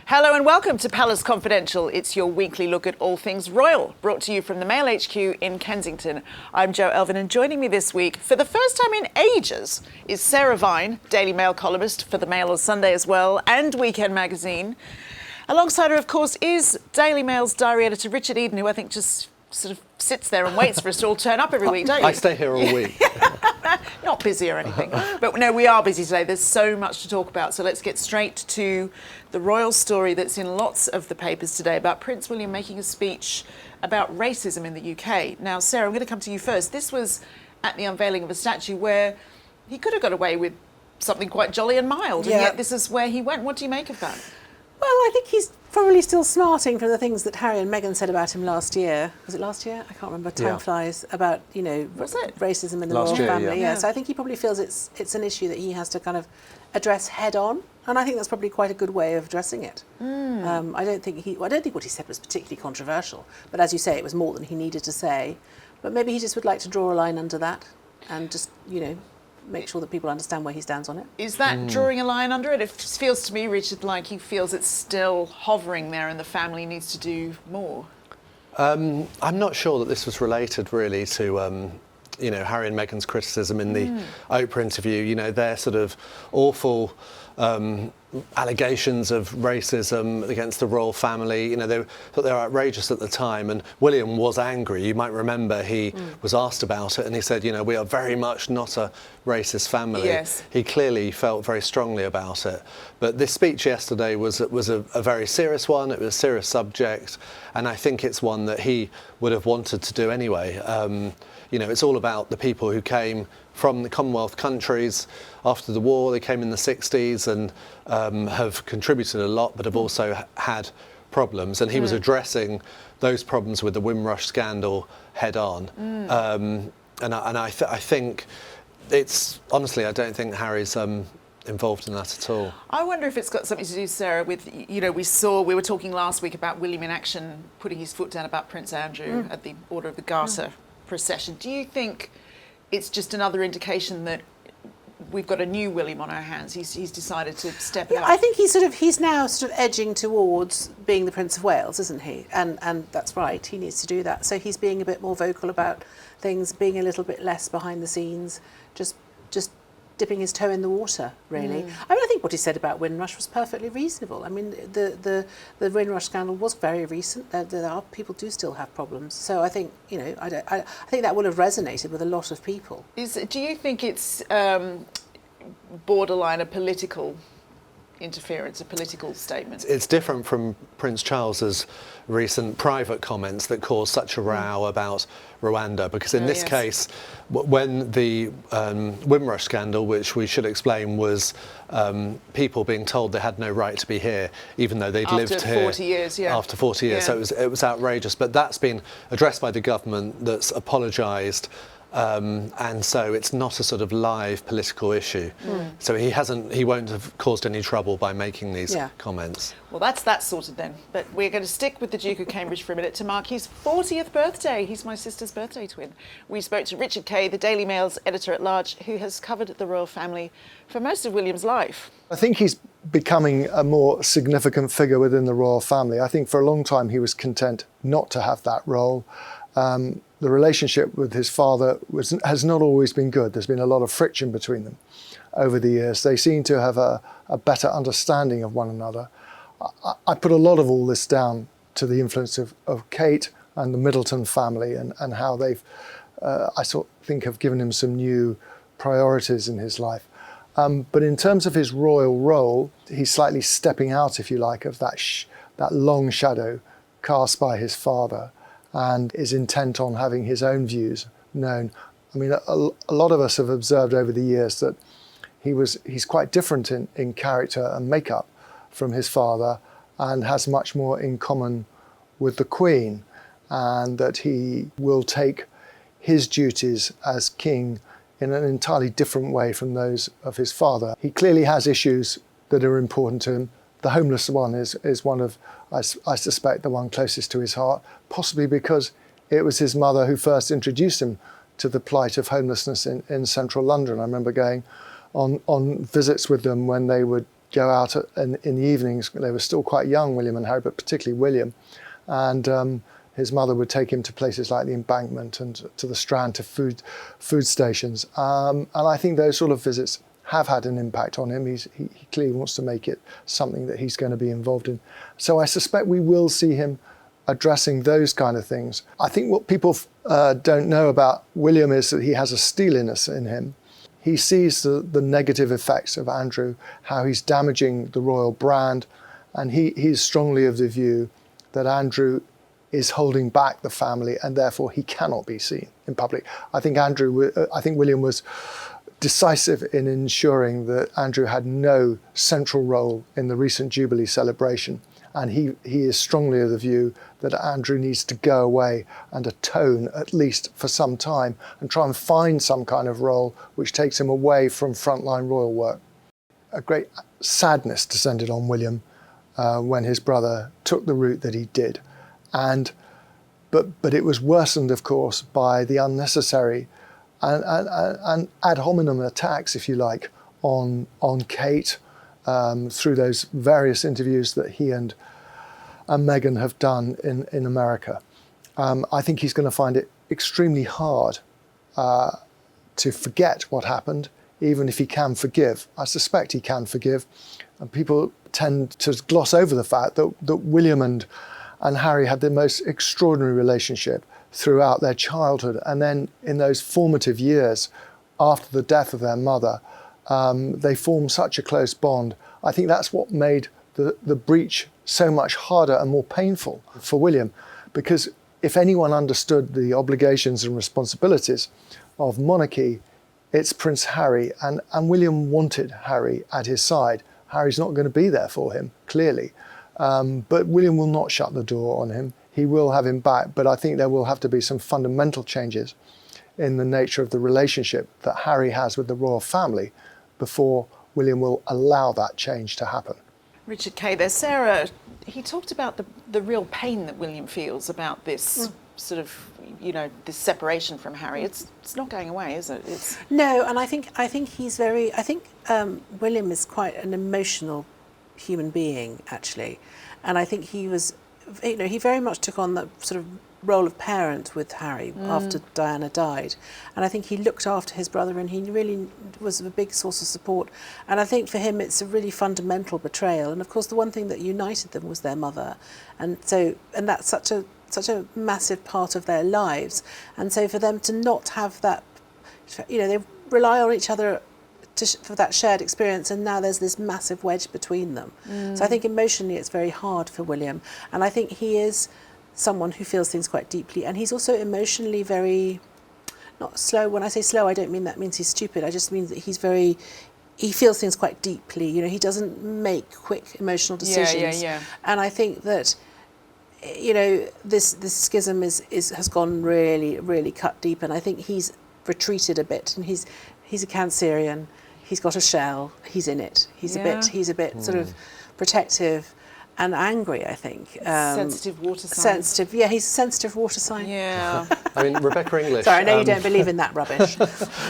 Hello and welcome to Palace Confidential. It's your weekly look at all things royal, brought to you from the Mail HQ in Kensington. I'm Jo Elvin, and joining me this week, for the first time in ages, is Sarah Vine, Daily Mail columnist for the Mail on Sunday as well, and Weekend Magazine. Alongside her, of course, is Daily Mail's diary editor Richard Eden, who I think just sort of sits there and waits for us to all turn up every week, don't you? I stay here all week. Not busy or anything. But no, we are busy today. There's so much to talk about. So let's get straight to the royal story that's in lots of the papers today about Prince William making a speech about racism in the UK. Now, Sarah, I'm going to come to you first. This was at the unveiling of a statue where he could have got away with something quite jolly and mild, and yet this is where he went. What do you make of that? Well, I think he's probably still smarting from the things that Harry and Meghan said about him last year. Was it last year? I can't remember. Time flies. About, you know, racism in the royal family. Yeah. So I think he probably feels it's an issue that he has to kind of address head on, and I think that's probably quite a good way of addressing it. I don't think what he said was particularly controversial, but as you say, it was more than he needed to say. But maybe he just would like to draw a line under that, and just, you know, make sure that people understand where he stands on it. Is that drawing a line under it? It feels to me, Richard, like he feels it's still hovering there and the family needs to do more. I'm not sure that this was related really to, you know, Harry and Meghan's criticism in the Oprah interview. You know, their sort of awful allegations of racism against the royal family. You know, they thought they were outrageous at the time, and William was angry. You might remember he was asked about it, and he said, you know, we are very much not a racist family. Yes. He clearly felt very strongly about it. But this speech yesterday was a very serious one. It was a serious subject, and I think it's one that he would have wanted to do anyway. You know, it's all about the people who came from the Commonwealth countries after the war. They came in the 60s and have contributed a lot, but have also had problems. And he was addressing those problems with the Windrush scandal head on. And I think it's, honestly, I don't think Harry's involved in that at all. I wonder if it's got something to do, Sarah, with, you know, we were talking last week about William in action putting his foot down about Prince Andrew at the Order of the Garter procession. Do you think it's just another indication that we've got a new William on our hands? He's decided to step it up. I think he's now sort of edging towards being the Prince of Wales, isn't he? And that's right, he needs to do that. So he's being a bit more vocal about things, being a little bit less behind the scenes, just dipping his toe in the water, really. I mean, I think what he said about Windrush was perfectly reasonable. I mean, the Windrush scandal was very recent. People do still have problems. So I think, you know, I think that would have resonated with a lot of people. Do you think it's borderline a political interference, a political statement? It's different from Prince Charles's recent private comments that caused such a row about Rwanda, because in this case, when the Windrush scandal, which we should explain, was people being told they had no right to be here, even though they'd lived here 40 years, after 40 years. So it was outrageous. But that's been addressed by the government, that's apologised. And so it's not a sort of live political issue. So he won't have caused any trouble by making these comments. Well, that's that sorted then. But we're going to stick with the Duke of Cambridge for a minute to mark his 40th birthday. He's my sister's birthday twin. We spoke to Richard Kay, the Daily Mail's editor-at-large, who has covered the royal family for most of William's life. I think he's becoming a more significant figure within the royal family. I think for a long time he was content not to have that role. The relationship with his father has not always been good. There's been a lot of friction between them over the years. They seem to have a better understanding of one another. I put a lot of all this down to the influence of Kate and the Middleton family and how they've, I think, have given him some new priorities in his life. But in terms of his royal role, he's slightly stepping out, if you like, of that long shadow cast by his father, and is intent on having his own views known. I mean, a lot of us have observed over the years that he's quite different in character and makeup from his father, and has much more in common with the Queen, and that he will take his duties as king in an entirely different way from those of his father. He clearly has issues that are important to him. The homeless one is one of, I suspect, the one closest to his heart, possibly because it was his mother who first introduced him to the plight of homelessness in central London. I remember going on visits with them when they would go out in the evenings. They were still quite young, William and Harry, but particularly William. And his mother would take him to places like the Embankment and to the Strand, to food stations. And I think those sort of visits have had an impact on him. He clearly wants to make it something that he's going to be involved in. So I suspect we will see him addressing those kind of things. I think what people don't know about William is that he has a steeliness in him. He sees the negative effects of Andrew, how he's damaging the royal brand, and he's strongly of the view that Andrew is holding back the family and therefore he cannot be seen in public. I think William was decisive in ensuring that Andrew had no central role in the recent Jubilee celebration. And he is strongly of the view that Andrew needs to go away and atone, at least for some time, and try and find some kind of role which takes him away from frontline royal work. A great sadness descended on William when his brother took the route that he did. But it was worsened, of course, by the unnecessary and ad hominem attacks, if you like, on Kate through those various interviews that he and Meghan have done in America. I think he's going to find it extremely hard to forget what happened, even if he can forgive. I suspect he can forgive. And people tend to gloss over the fact that William and Harry had the most extraordinary relationship throughout their childhood, and then in those formative years after the death of their mother, they formed such a close bond. I think that's what made the breach so much harder and more painful for William, because if anyone understood the obligations and responsibilities of monarchy, it's Prince Harry, and William wanted Harry at his side. Harry's not going to be there for him, clearly, but William will not shut the door on him. He will have him back, but I think there will have to be some fundamental changes in the nature of the relationship that Harry has with the royal family before William will allow that change to happen. Richard Kay there. Sarah, he talked about the real pain that William feels about this sort of, this separation from Harry. It's not going away, is it? No, and I think William is quite an emotional human being, actually, and I think he was, he very much took on that sort of role of parent with Harry after Diana died, and I think he looked after his brother, and he really was a big source of support. And I think for him it's a really fundamental betrayal, and of course the one thing that united them was their mother, and that's such a massive part of their lives, and so for them to not have that, they rely on each other for that shared experience, and now there's this massive wedge between them. So I think emotionally it's very hard for William, and I think he is someone who feels things quite deeply, and he's also emotionally very, not slow. When I say slow, I don't mean that means he's stupid. I just mean that he feels things quite deeply. He doesn't make quick emotional decisions. Yeah. And I think that, this schism has gone really, really cut deep, and I think he's retreated a bit, and he's a Cancerian. He's got a shell. He's in it. He's a bit sort of protective and angry, I think. Sensitive water sign. He's a sensitive water sign. Yeah. I mean, Rebecca English... Sorry, I know you don't believe in that rubbish.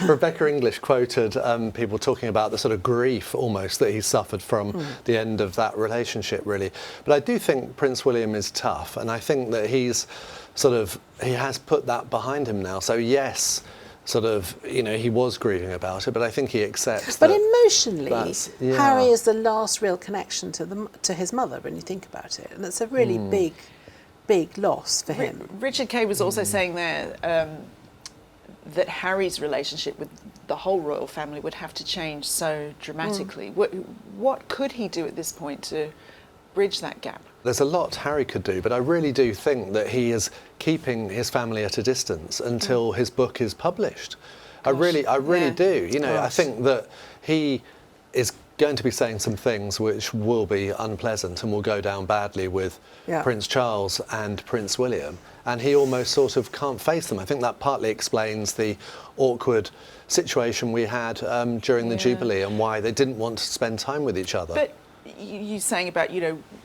Rebecca English quoted people talking about the sort of grief almost that he suffered from the end of that relationship, really. But I do think Prince William is tough, and I think that he has put that behind him now. So yes, he was grieving about it, but I think he accepts but that. But emotionally, Harry is the last real connection to his mother when you think about it, and it's a really big loss for him. Richard Kay was also saying there that Harry's relationship with the whole royal family would have to change so dramatically. What could he do at this point to bridge that gap? There's a lot Harry could do, but I really do think that he is keeping his family at a distance until his book is published. I really do. I think that he is going to be saying some things which will be unpleasant and will go down badly with Prince Charles and Prince William, and he almost sort of can't face them. I think that partly explains the awkward situation we had during the Jubilee and why they didn't want to spend time with each other. But you saying about,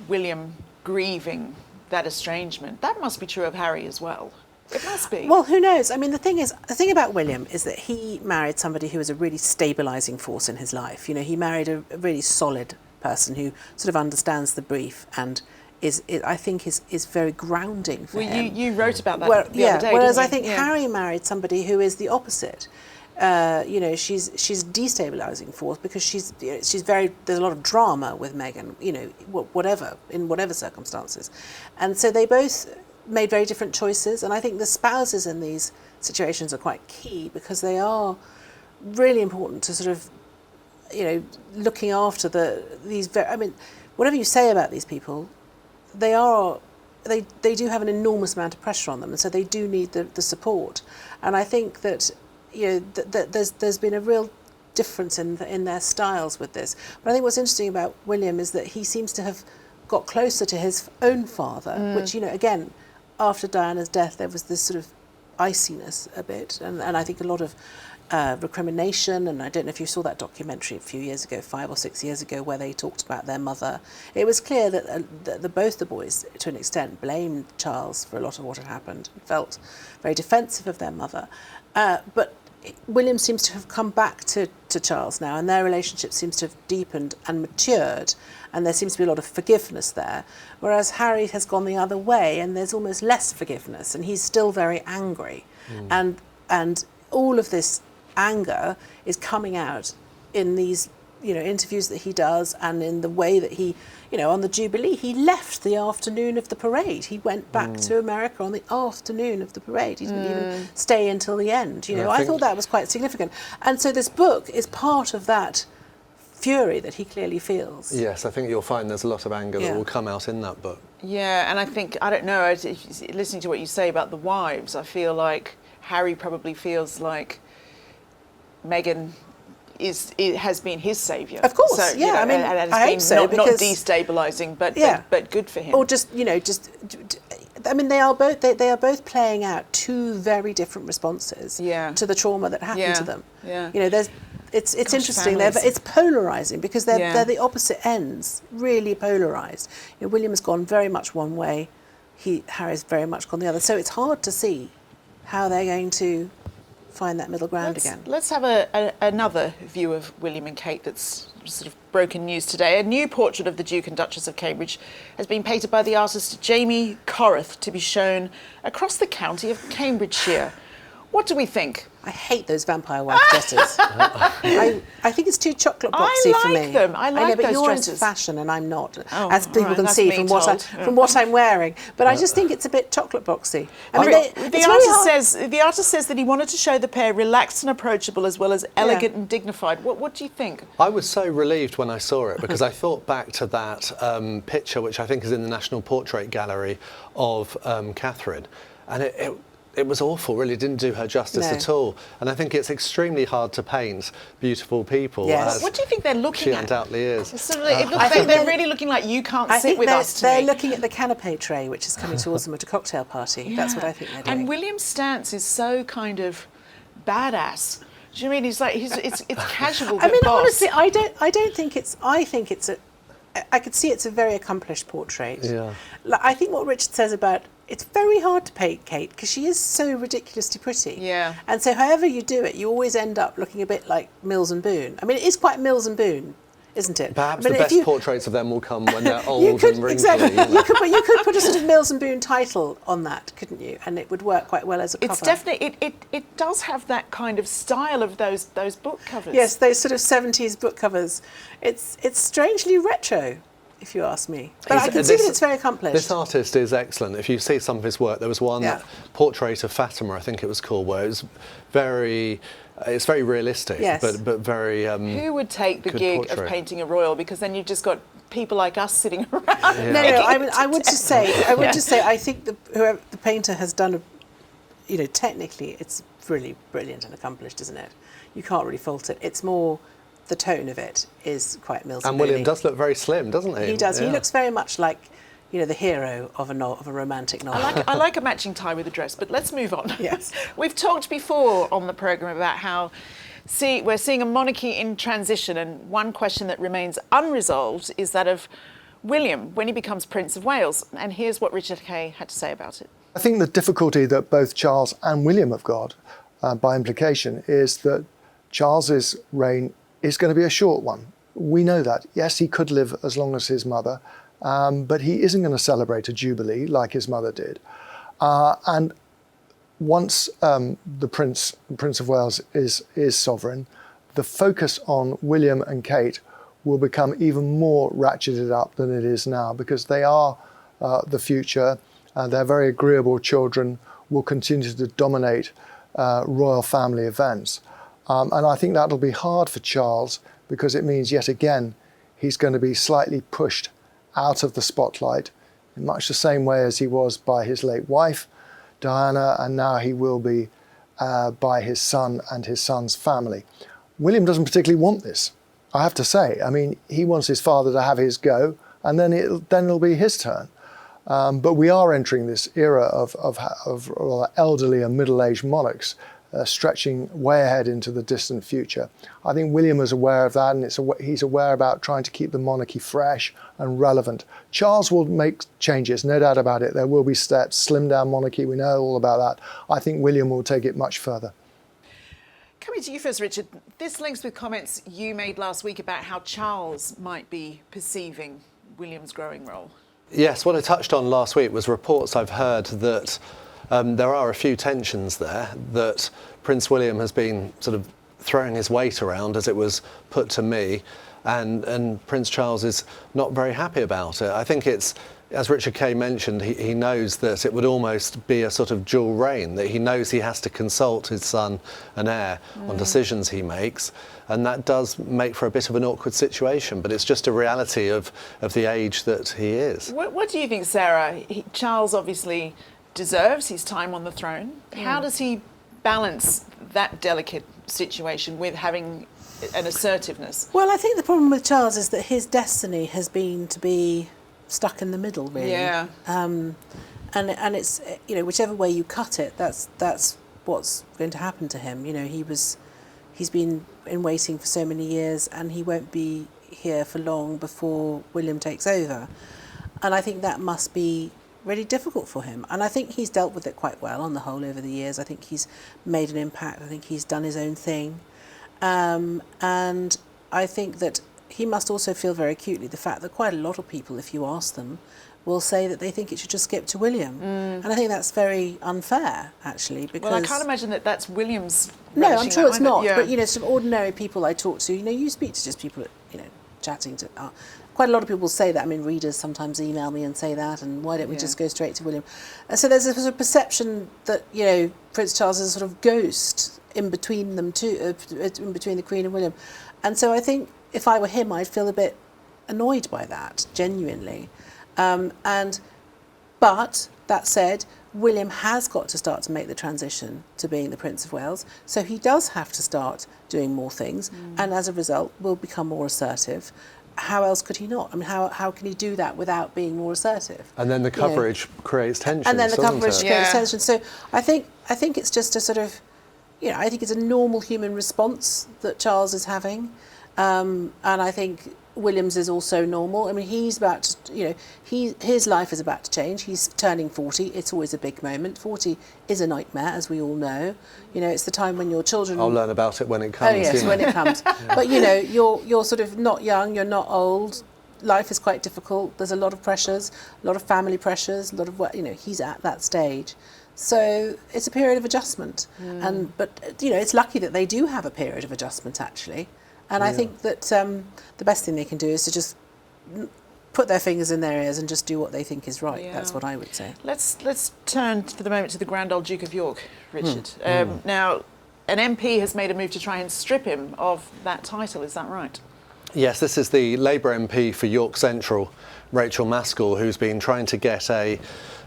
William grieving that estrangement, that must be true of Harry as well. It must be. Well, who knows? I mean, the thing about William is that he married somebody who was a really stabilising force in his life. He married a really solid person who sort of understands the brief and I think is very grounding for him. You wrote about that the other day. Whereas didn't I think Harry married somebody who is the opposite. She's destabilising force because she's there's a lot of drama with Meghan, in whatever circumstances, and so they both made very different choices. And I think the spouses in these situations are quite key because they are really important to sort of, looking after whatever you say about these people, they do have an enormous amount of pressure on them, and so they do need the support. And I think that there's been a real difference in their styles with this. But I think what's interesting about William is that he seems to have got closer to his own father, which, again, after Diana's death, there was this sort of iciness a bit, and I think a lot of recrimination. And I don't know if you saw that documentary a few years ago, 5 or 6 years ago, where they talked about their mother. It was clear that both the boys, to an extent, blamed Charles for a lot of what had happened, felt very defensive of their mother. But William seems to have come back to Charles now, and their relationship seems to have deepened and matured, and there seems to be a lot of forgiveness there, whereas Harry has gone the other way, and there's almost less forgiveness, and he's still very angry. And all of this anger is coming out in these interviews that he does, and in the way that he, on the Jubilee, he left the afternoon of the parade. He went back to America on the afternoon of the parade. He didn't even stay until the end. I thought that was quite significant. And so this book is part of that fury that he clearly feels. Yes, I think you'll find there's a lot of anger that will come out in that book. Yeah, and I think, I don't know, listening to what you say about the wives, I feel like Harry probably feels like Meghan has been his saviour. Of course, so, yeah. and I hope so, not destabilising, but good for him. Or they are both playing out two very different responses to the trauma that happened to them. Yeah. It's interesting. It's polarising because they're the opposite ends, really polarised. William has gone very much one way, Harry's very much gone the other. So it's hard to see how they're going to find that middle ground again. Let's have another view of William and Kate that's sort of broken news today. A new portrait of the Duke and Duchess of Cambridge has been painted by the artist Jamie Corrath to be shown across the county of Cambridgeshire. What do we think? I hate those vampire wife dresses. I think it's too chocolate boxy for me. I like them. I like but those you're dresses. into fashion and I'm not, Oh, as people right, can see from what I'm wearing. But I just think it's a bit chocolate boxy. The artist says that he wanted to show the pair relaxed and approachable as well as elegant and dignified. What do you think? I was so relieved when I saw it because I thought back to that picture, which I think is in the National Portrait Gallery of Catherine, and it was awful, really didn't do her justice at all. And I think it's extremely hard to paint beautiful people. Yes. What do you think they're looking at? She undoubtedly is. It looks like they're really looking like you can't sit with us today. They're looking at the canapé tray, which is coming towards them at a cocktail party. Yeah. That's what I think they're doing. And William's stance is so kind of badass. Do you know what I mean? He's like, it's casual. I mean, honestly, I don't think it's. I think it's I could see it's a very accomplished portrait. Yeah. I think what Richard says about it's very hard to paint Kate because she is so ridiculously pretty. Yeah. And so however you do it, you always end up looking a bit like Mills and Boon. I mean, it is quite Mills and Boon, isn't it? Perhaps the best portraits of them will come when they're old and wrinkly. Exactly. You could put a sort of Mills and Boon title on that, couldn't you? And it would work quite well as a cover. It's definitely it does have that kind of style of those book covers. Yes, those sort of 70s book covers. It's strangely retro, if you ask me. But I can see that it's very accomplished. This artist is excellent. If you see some of his work, there was one portrait of Fatima, I think it was called, where it was it's very realistic, but very Who would take the gig portrait of painting a royal? Because then you've just got people like us sitting around. Yeah. No. I would just say, I think whoever the painter has done, technically, it's really brilliant and accomplished, isn't it? You can't really fault it. It's more the tone of it is quite Mills and William does look very slim, doesn't he? He does. Yeah. He looks very much like, the hero of a romantic novel. I like a matching tie with a dress, but let's move on. Yes. We've talked before on the programme about how we're seeing a monarchy in transition, and one question that remains unresolved is that of William when he becomes Prince of Wales. And here's what Richard Kay had to say about it. I think the difficulty that both Charles and William have got, by implication, is that Charles's reign is going to be a short one. We know that. Yes, he could live as long as his mother, but he isn't going to celebrate a jubilee like his mother did. And once the Prince of Wales is sovereign, the focus on William and Kate will become even more ratcheted up than it is now, because they are the future. They're very agreeable children, will continue to dominate royal family events. And I think that'll be hard for Charles, because it means yet again he's going to be slightly pushed out of the spotlight in much the same way as he was by his late wife, Diana, and now he will be by his son and his son's family. William doesn't particularly want this, I have to say. I mean, he wants his father to have his go, and then it'll be his turn. But we are entering this era of elderly and middle-aged monarchs stretching way ahead into the distant future. I think William is aware of that, and he's aware about trying to keep the monarchy fresh and relevant. Charles will make changes, no doubt about it. There will be steps, slim down monarchy, we know all about that. I think William will take it much further. Coming to you first, Richard, this links with comments you made last week about how Charles might be perceiving William's growing role. Yes, what I touched on last week was reports I've heard that there are a few tensions there, that Prince William has been sort of throwing his weight around, as it was put to me, and Prince Charles is not very happy about it. I think it's, as Richard Kay mentioned, he knows that it would almost be a sort of dual reign, that he knows he has to consult his son and heir on decisions he makes, and that does make for a bit of an awkward situation, but it's just a reality of the age that he is. What do you think, Sarah? Charles obviously deserves his time on the throne. How does he balance that delicate situation with having an assertiveness? Well, I think the problem with Charles is that his destiny has been to be stuck in the middle, really. Yeah. And it's, you know, whichever way you cut it, that's what's going to happen to him. You know, he's been in waiting for so many years, and he won't be here for long before William takes over. And I think that must be really difficult for him. And I think he's dealt with it quite well on the whole over the years. I think he's made an impact. I think he's done his own thing. And I think that he must also feel very acutely the fact that quite a lot of people, if you ask them, will say that they think it should just skip to William. And I think that's very unfair, actually, because... Well, I can't imagine that that's William's... No, I'm sure it's not. Yeah. But, you know, sort of ordinary people I talk to, you know, you speak to just people, you know, chatting to... quite a lot of people say that. I mean, readers sometimes email me and say that, and why don't we just go straight to William? And so there's a sort of perception that, you know, Prince Charles is a sort of ghost in between them two, in between the Queen and William. And so I think if I were him, I'd feel a bit annoyed by that, genuinely. But that said, William has got to start to make the transition to being the Prince of Wales. So he does have to start doing more things, and as a result will become more assertive. How else could he not? I mean, how can he do that without being more assertive? And then the coverage creates tension. And then the coverage it? creates tension. So I think it's just a sort of, you know, I think it's a normal human response that Charles is having, and I think William's is also normal. I mean, he's about to, you know, his life is about to change. He's turning 40. It's always a big moment. 40 is a nightmare, as we all know. You know, it's the time when your children... I'll learn about it when it comes. Oh, yes, when it comes. But, you know, you're sort of not young, you're not old. Life is quite difficult. There's a lot of pressures, a lot of family pressures, a lot of what, you know, he's at that stage. So it's a period of adjustment. But, you know, it's lucky that they do have a period of adjustment, actually. And I think that the best thing they can do is to just put their fingers in their ears and just do what they think is right. Yeah. That's what I would say. Let's turn for the moment to the Grand Old Duke of York, Richard. Now, an MP has made a move to try and strip him of that title. Is that right? Yes, this is the Labour MP for York Central, Rachel Maskell, who's been trying to get a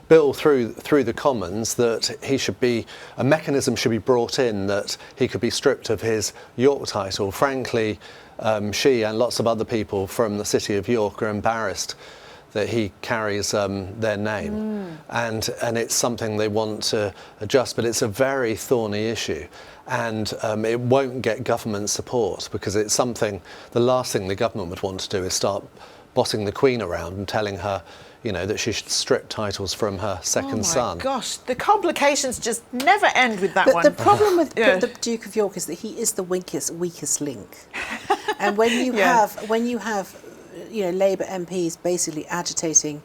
bill through the Commons that a mechanism should be brought in that he could be stripped of his York title. Frankly, she and lots of other people from the city of York are embarrassed that he carries their name, and it's something they want to adjust, but it's a very thorny issue, and it won't get government support because it's something, the last thing the government would want to do is start bossing the Queen around and telling her, you know, that she should strip titles from her second son. Oh my gosh, the complications just never end with that But one. the problem with the Duke of York is that he is the weakest link. And when you have you know, Labour MPs basically agitating,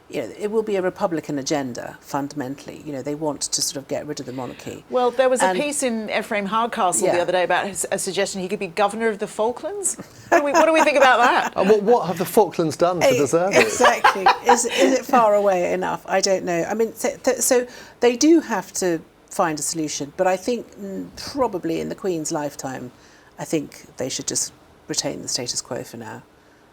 you know, it will be a Republican agenda fundamentally. You know, they want to sort of get rid of the monarchy. Well, there was a piece in Ephraim Hardcastle the other day about a suggestion he could be governor of the Falklands. What do we think about that? What have the Falklands done to deserve it? Exactly. Is it far away enough? I don't know. I mean, so they do have to find a solution, but I think probably in the Queen's lifetime, I think they should just retain the status quo for now.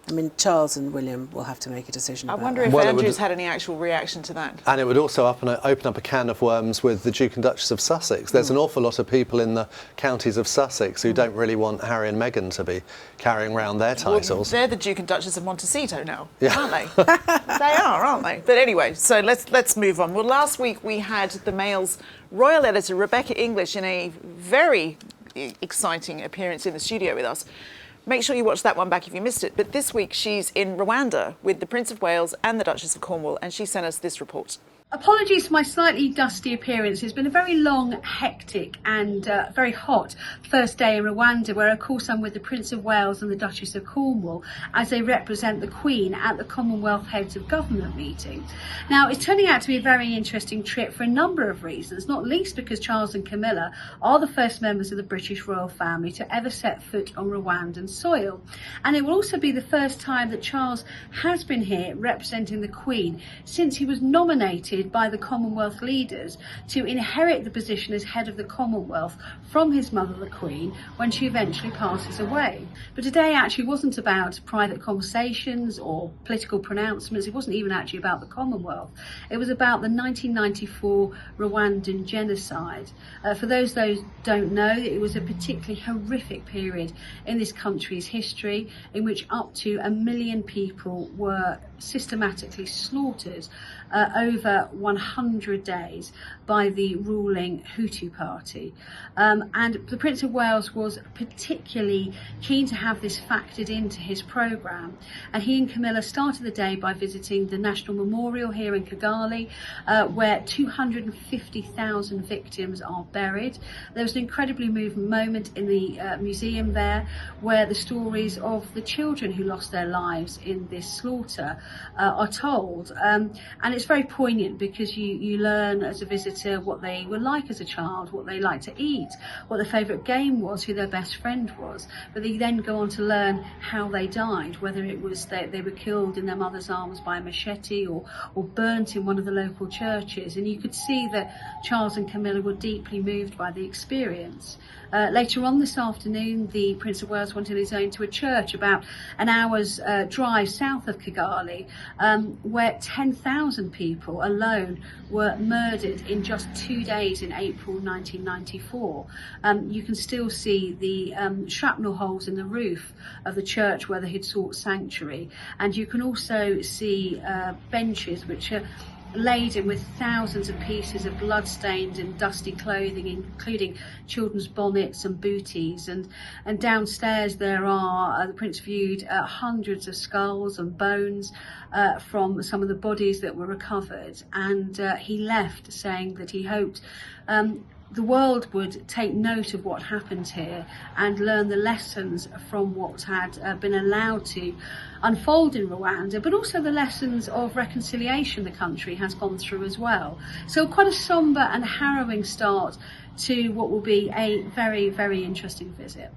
I mean, Charles and William will have to make a decision about that. I wonder if Andrew's had any actual reaction to that. And it would also open up a can of worms with the Duke and Duchess of Sussex. There's an awful lot of people in the counties of Sussex who don't really want Harry and Meghan to be carrying around their titles. Well, they're the Duke and Duchess of Montecito now, Yeah. aren't they? They are, aren't they? But anyway, so let's move on. Well, last week we had the Mail's royal editor, Rebecca English, in a very exciting appearance in the studio with us. Make sure you watch that one back if you missed it. But this week she's in Rwanda with the Prince of Wales and the Duchess of Cornwall, and she sent us this report. Apologies for my slightly dusty appearance. It's been a very long, hectic and very hot first day in Rwanda, where of course I'm with the Prince of Wales and the Duchess of Cornwall as they represent the Queen at the Commonwealth Heads of Government meeting. Now, it's turning out to be a very interesting trip for a number of reasons, not least because Charles and Camilla are the first members of the British royal family to ever set foot on Rwandan soil. And it will also be the first time that Charles has been here representing the Queen since he was nominated by the Commonwealth leaders to inherit the position as head of the Commonwealth from his mother, the Queen, when she eventually passes away. But today actually wasn't about private conversations or political pronouncements. It wasn't even actually about the Commonwealth. It was about the 1994 Rwandan genocide. For those don't know, it was a particularly horrific period in this country's history in which up to 1 million people were systematically slaughtered over 100 days by the ruling Hutu party. And the Prince of Wales was particularly keen to have this factored into his programme. And he and Camilla started the day by visiting the National Memorial here in Kigali, where 250,000 victims are buried. There was an incredibly moving moment in the museum there, where the stories of the children who lost their lives in this slaughter are told. And it's very poignant because you learn as a visitor what they were like as a child, what they liked to eat, what their favourite game was, who their best friend was. But they then go on to learn how they died, whether it was they were killed in their mother's arms by a machete or burnt in one of the local churches. And you could see that Charles and Camilla were deeply moved by the experience. Later on this afternoon, the Prince of Wales went on his own to a church about an hour's drive south of Kigali, where 10,000 people alone were murdered in just 2 days in April 1994. You can still see the shrapnel holes in the roof of the church where they had sought sanctuary, and you can also see benches which are laden with thousands of pieces of blood-stained and dusty clothing, including children's bonnets and booties. And downstairs there are, the Prince viewed hundreds of skulls and bones from some of the bodies that were recovered. And he left saying that he hoped the world would take note of what happened here and learn the lessons from what had been allowed to unfold in Rwanda, but also the lessons of reconciliation the country has gone through as well. So quite a sombre and harrowing start to what will be a very, very interesting visit.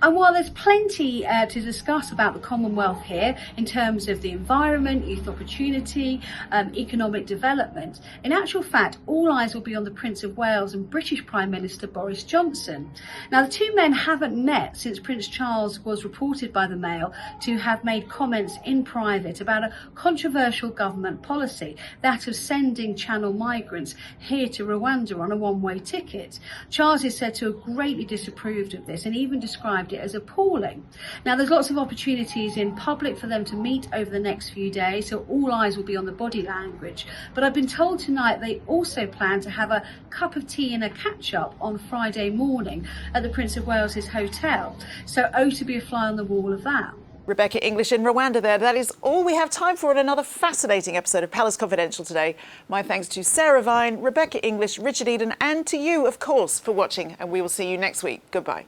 And while there's plenty to discuss about the Commonwealth here in terms of the environment, youth opportunity, economic development, in actual fact, all eyes will be on the Prince of Wales and British Prime Minister Boris Johnson. Now, the two men haven't met since Prince Charles was reported by the Mail to have made comments in private about a controversial government policy, that of sending Channel migrants here to Rwanda on a one-way ticket. Charles is said to have greatly disapproved of this and even described it as appalling. Now, there's lots of opportunities in public for them to meet over the next few days, so all eyes will be on the body language. But I've been told tonight they also plan to have a cup of tea and a catch-up on Friday morning at the Prince of Wales's hotel. So to be a fly on the wall of that. Rebecca English in Rwanda there. That is all we have time for in another fascinating episode of Palace Confidential today. My thanks to Sarah Vine, Rebecca English, Richard Eden, and to you, of course, for watching, and we will see you next week. Goodbye.